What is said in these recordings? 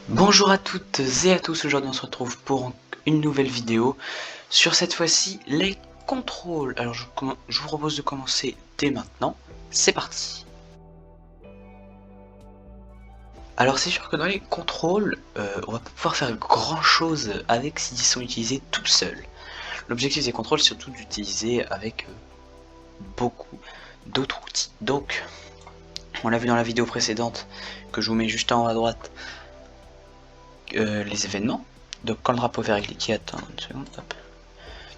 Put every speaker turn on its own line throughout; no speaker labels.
Bonjour à toutes et à tous, aujourd'hui on se retrouve pour une nouvelle vidéo sur cette fois-ci les contrôles. Alors je vous propose de commencer dès maintenant, c'est parti. Alors c'est sûr que dans les contrôles, on va pas pouvoir faire grand chose avec s'ils sont utilisés tout seuls. L'objectif des contrôles c'est surtout d'utiliser avec beaucoup d'autres outils. Donc on l'a vu dans la vidéo précédente que je vous mets juste en haut à droite, les événements. Donc quand le drapeau vert est cliqué, attends une seconde, hop.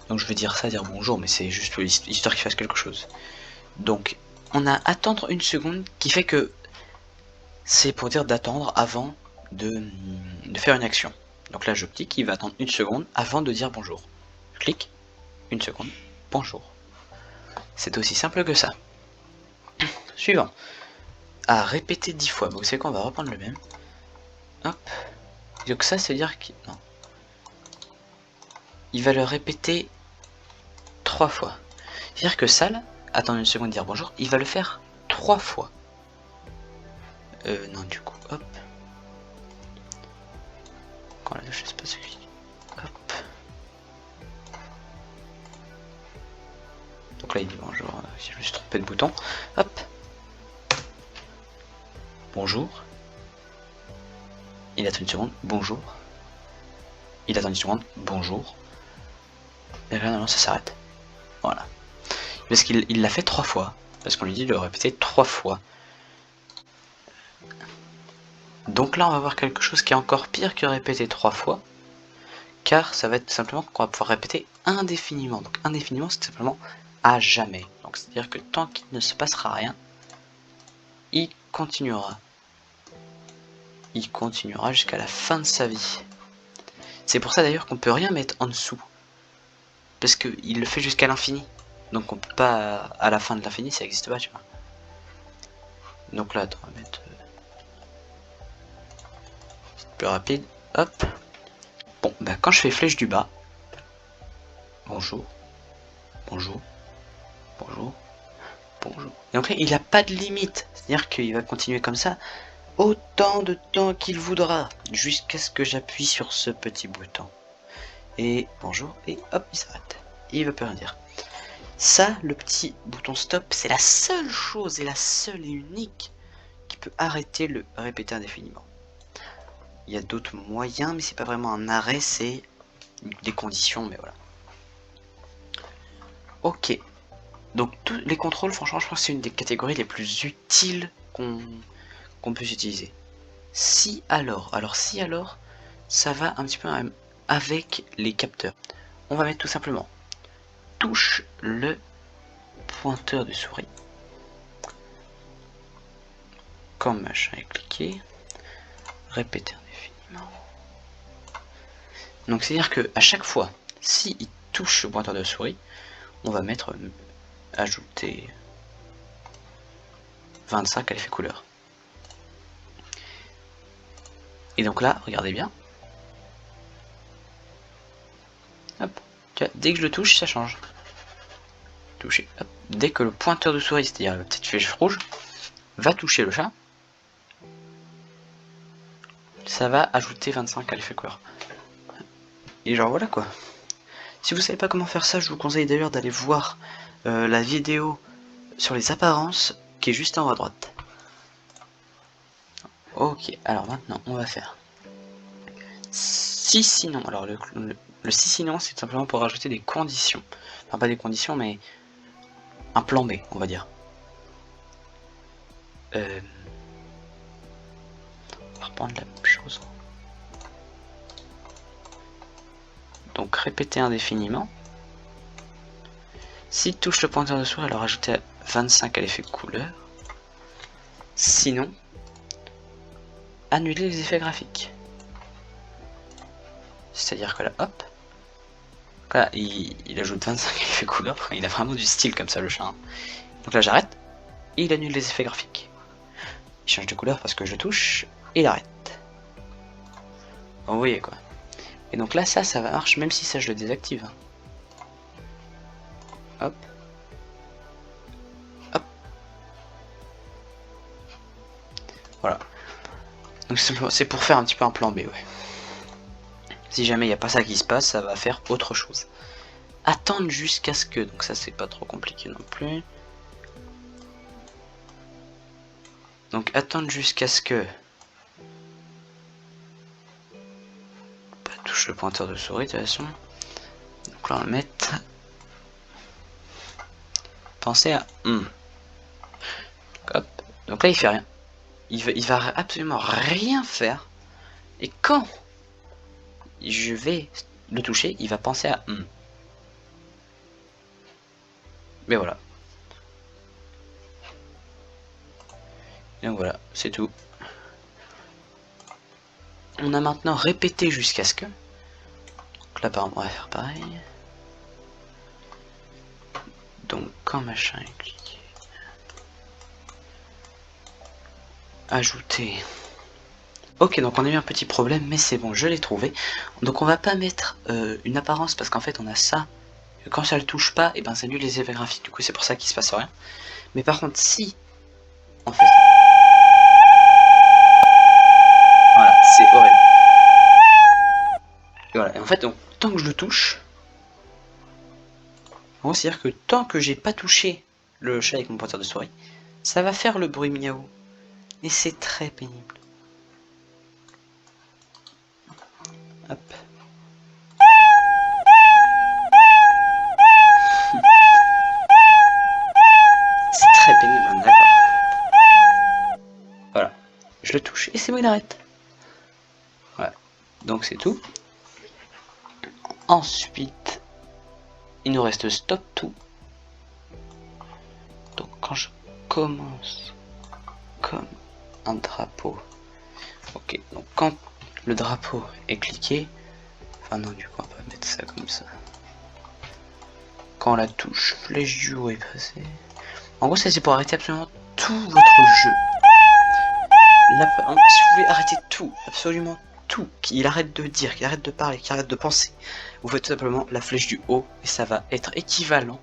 Donc je vais dire ça, dire bonjour, mais c'est juste histoire qu'il fasse quelque chose. Donc on a attendre une seconde qui fait que c'est pour dire d'attendre avant de faire une action. Donc là je clique, il va attendre une seconde avant de dire bonjour. Je clique, une seconde, bonjour. C'est aussi simple que ça. Suivant. À répéter 10 fois. Vous savez quoi, on va reprendre le même. Hop. Donc ça c'est dire qu'il... Non. Il va le répéter 3 fois. C'est-à-dire que ça là, attendre une seconde, dire bonjour, il va le faire 3 fois. Non du coup, hop. Quand la touche espace clic. Hop. Donc là il dit bonjour, si je me suis trompé de bouton. Hop. Bonjour. Il attend une seconde, bonjour. Il attend une seconde, bonjour. Et là non, ça s'arrête. Voilà. Parce qu'il l'a fait 3 fois. Parce qu'on lui dit de le répéter 3 fois. Donc là on va voir quelque chose qui est encore pire que répéter 3 fois. Car ça va être tout simplement qu'on va pouvoir répéter indéfiniment. Donc indéfiniment c'est simplement à jamais. Donc c'est à dire que tant qu'il ne se passera rien, il continuera. Il continuera jusqu'à la fin de sa vie. C'est pour ça d'ailleurs qu'on peut rien mettre en dessous. Parce qu'il le fait jusqu'à l'infini. Donc on peut pas à la fin de l'infini, ça n'existe pas, tu vois. Donc là, attends, on va mettre plus rapide. Hop. Bon, bah quand je fais flèche du bas, bonjour, bonjour, bonjour, bonjour. Et donc là, il n'a pas de limite. C'est-à-dire qu'il va continuer comme ça autant de temps qu'il voudra, jusqu'à ce que j'appuie sur ce petit bouton. Et bonjour, et hop, il s'arrête. Il veut plus rien dire. Ça, le petit bouton stop, c'est la seule chose et la seule et unique qui peut arrêter le répéter indéfiniment. Il y a d'autres moyens, mais c'est pas vraiment un arrêt, c'est des conditions, mais voilà. Ok. Donc tous les contrôles, franchement, je pense que c'est une des catégories les plus utiles qu'on puisse utiliser. Si alors, ça va un petit peu avec les capteurs. On va mettre tout simplement touche le pointeur de souris. Comme machin est cliqué, répéter indéfiniment. Donc c'est à dire que à chaque fois, si il touche le pointeur de souris, on va mettre ajouter 25 à l'effet couleur. Et donc là, regardez bien. Hop, tu vois, dès que je le touche, ça change. Toucher. Hop. Dès que le pointeur de souris, c'est-à-dire la petite flèche rouge, va toucher le chat, ça va ajouter 25 à l'effet couleur. Et genre voilà quoi. Si vous savez pas comment faire ça, je vous conseille d'ailleurs d'aller voir la vidéo sur les apparences qui est juste en haut à droite. Ok, alors maintenant on va faire si sinon. Alors le si sinon c'est simplement pour rajouter des conditions. Enfin pas des conditions mais un plan B on va dire. On va reprendre la même chose. Donc répéter indéfiniment. S'il touche le pointeur de souris, alors rajouter 25 à l'effet couleur. Sinon, annuler les effets graphiques. C'est-à-dire que là, hop, là, il ajoute 25 à l'effet couleur. Il a vraiment du style comme ça le chat. Hein. Donc là j'arrête, et il annule les effets graphiques. Il change de couleur parce que je touche, et il arrête. Vous voyez quoi. Et donc là ça marche même si ça je le désactive. Hop. Hop. Voilà. Donc c'est pour faire un petit peu un plan B, ouais. Si jamais il n'y a pas ça qui se passe, ça va faire autre chose. Attendre jusqu'à ce que... Donc ça c'est pas trop compliqué non plus. Donc attendre jusqu'à ce que... Touche le pointeur de souris de toute façon. Donc là on va mettre... Pensez à... Hop. Donc là il fait rien. Il va absolument rien faire. Et quand je vais le toucher, il va penser à... Mais voilà. Et donc voilà, c'est tout. On a maintenant répété jusqu'à ce que... Donc là par exemple on va faire pareil. Donc quand machin est cliqué... Ajouter... Ok, donc on a eu un petit problème, mais c'est bon, je l'ai trouvé. Donc on va pas mettre une apparence, parce qu'en fait on a ça. Et quand ça le touche pas, et ben ça annule les effets graphiques. Du coup c'est pour ça qu'il se passe rien. Mais par contre si... En fait... Voilà, c'est horrible. Et voilà, et en fait, donc, tant que je le touche... C'est-à-dire que tant que j'ai pas touché le chat avec mon pointeur de souris, ça va faire le bruit miaou. Et c'est très pénible. Hop. C'est très pénible, on est d'accord. Voilà. Je le touche et c'est bon, il arrête. Voilà. Donc c'est tout. Ensuite, il nous reste stop tout. Donc quand je commence comme un drapeau. Ok, donc quand le drapeau est cliqué, enfin non, du coup on va mettre ça comme ça. Quand la touche flèche du haut est passée. En gros, ça c'est pour arrêter absolument tout votre jeu. Là, si vous voulez arrêter tout, absolument tout, qu'il arrête de dire, qu'il arrête de parler, qu'il arrête de penser, vous faites tout simplement la flèche du haut et ça va être équivalent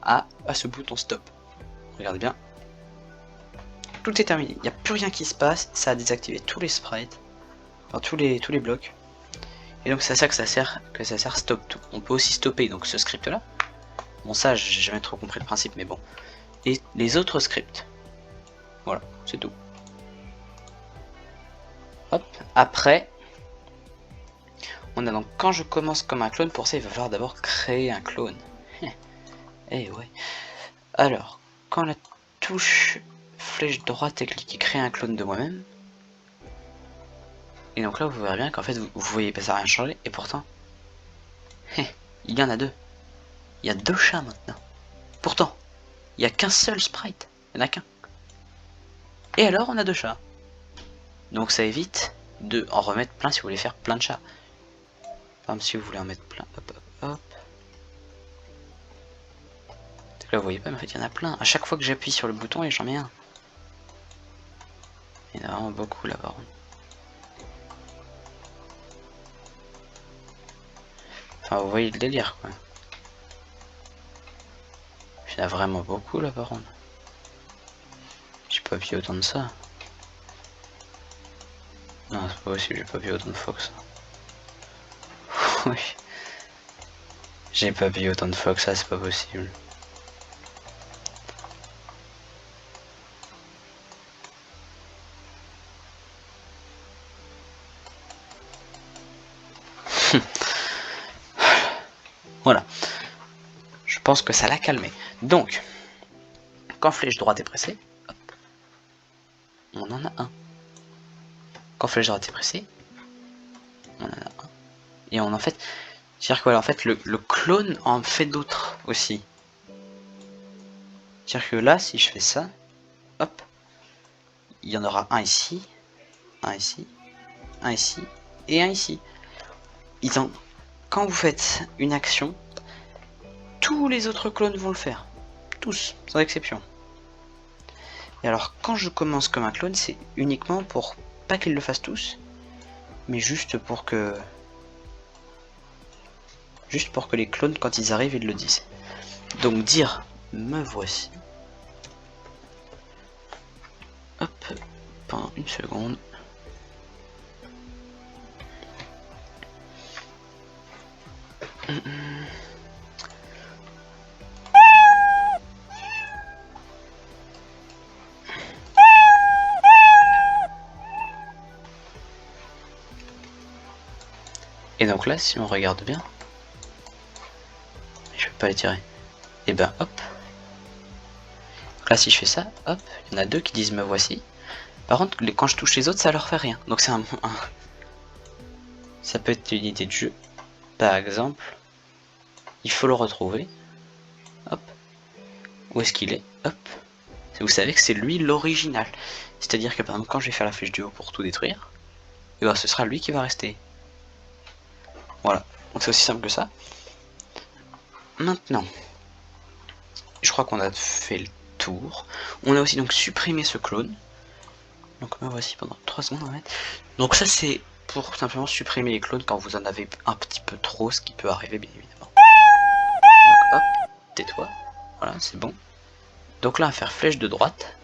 à ce bouton stop. Regardez bien. Tout est terminé, il n'y a plus rien qui se passe, ça a désactivé tous les sprites, enfin tous les blocs. Et donc c'est à ça que ça sert stop tout. On peut aussi stopper donc ce script là. Bon ça j'ai jamais trop compris le principe mais bon. Et les autres scripts. Voilà, c'est tout. Hop, après, on a donc quand je commence comme un clone, pour ça il va falloir d'abord créer un clone. Eh ouais. Alors, quand la touche flèche droite est cliquée, créer un clone de moi-même. Et donc là vous verrez bien qu'en fait vous voyez pas ça n'a rien changé et pourtant il y en a deux. Il y a deux chats maintenant. Pourtant, il n'y a qu'un seul sprite. Il n'y en a qu'un. Et alors on a deux chats. Donc ça évite de en remettre plein si vous voulez faire plein de chats. Par exemple si vous voulez en mettre plein, hop hop hop. Donc là vous voyez pas mais en fait il y en a plein. À chaque fois que j'appuie sur le bouton et j'en mets un. Il y en a vraiment beaucoup là par contre. Enfin vous voyez le délire quoi. Il y en a vraiment beaucoup là par contre. J'ai pas appuyé autant de ça. Non c'est pas possible, j'ai pas appuyé autant de fois que ça. Oui. J'ai pas appuyé autant de fois que ça, c'est pas possible. Voilà. Je pense que ça l'a calmé. Donc, quand flèche droite est pressée, hop, on en a un. Quand flèche droite est pressée, on en a un. Et on en fait... C'est-à-dire que voilà, en fait, le clone en fait d'autres aussi. C'est-à-dire que là, si je fais ça, hop, il y en aura un ici, un ici, un ici, et un ici. Quand vous faites une action, tous les autres clones vont le faire. Tous, sans exception. Et alors, quand je commence comme un clone, c'est uniquement pour, pas qu'ils le fassent tous, mais juste pour que les clones, quand ils arrivent, ils le disent. Donc dire, me voici. Hop, pendant une seconde. Et donc là, si on regarde bien, je peux pas les tirer. Et ben hop. Donc là, si je fais ça, hop, il y en a deux qui disent me voici. Par contre, quand je touche les autres, ça leur fait rien. Donc c'est ça peut être une idée de jeu. Par exemple, il faut le retrouver. Hop. Où est-ce qu'il est? Hop. Vous savez que c'est lui l'original. C'est-à-dire que par exemple, quand je vais faire la flèche du haut pour tout détruire, et ben, ce sera lui qui va rester. Voilà. Donc c'est aussi simple que ça. Maintenant, je crois qu'on a fait le tour. On a aussi donc supprimé ce clone. Donc me voici pendant 3 secondes en fait. Donc ça c'est pour simplement supprimer les clones quand vous en avez un petit peu trop, ce qui peut arriver bien évidemment. Donc hop, tais-toi. Voilà, c'est bon. Donc là on va faire flèche de droite.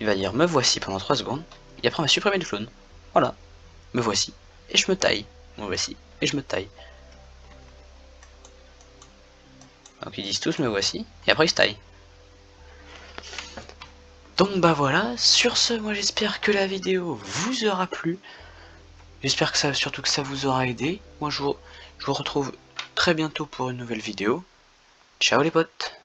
Il va dire me voici pendant 3 secondes. Et après on va supprimer le clone. Voilà. Me voici. Et je me taille. Me voici. Et je me taille. Donc ils disent tous me voici. Et après ils se taillent. Donc bah voilà, sur ce, moi j'espère que la vidéo vous aura plu. J'espère que surtout que ça vous aura aidé. Moi je vous retrouve très bientôt pour une nouvelle vidéo. Ciao les potes!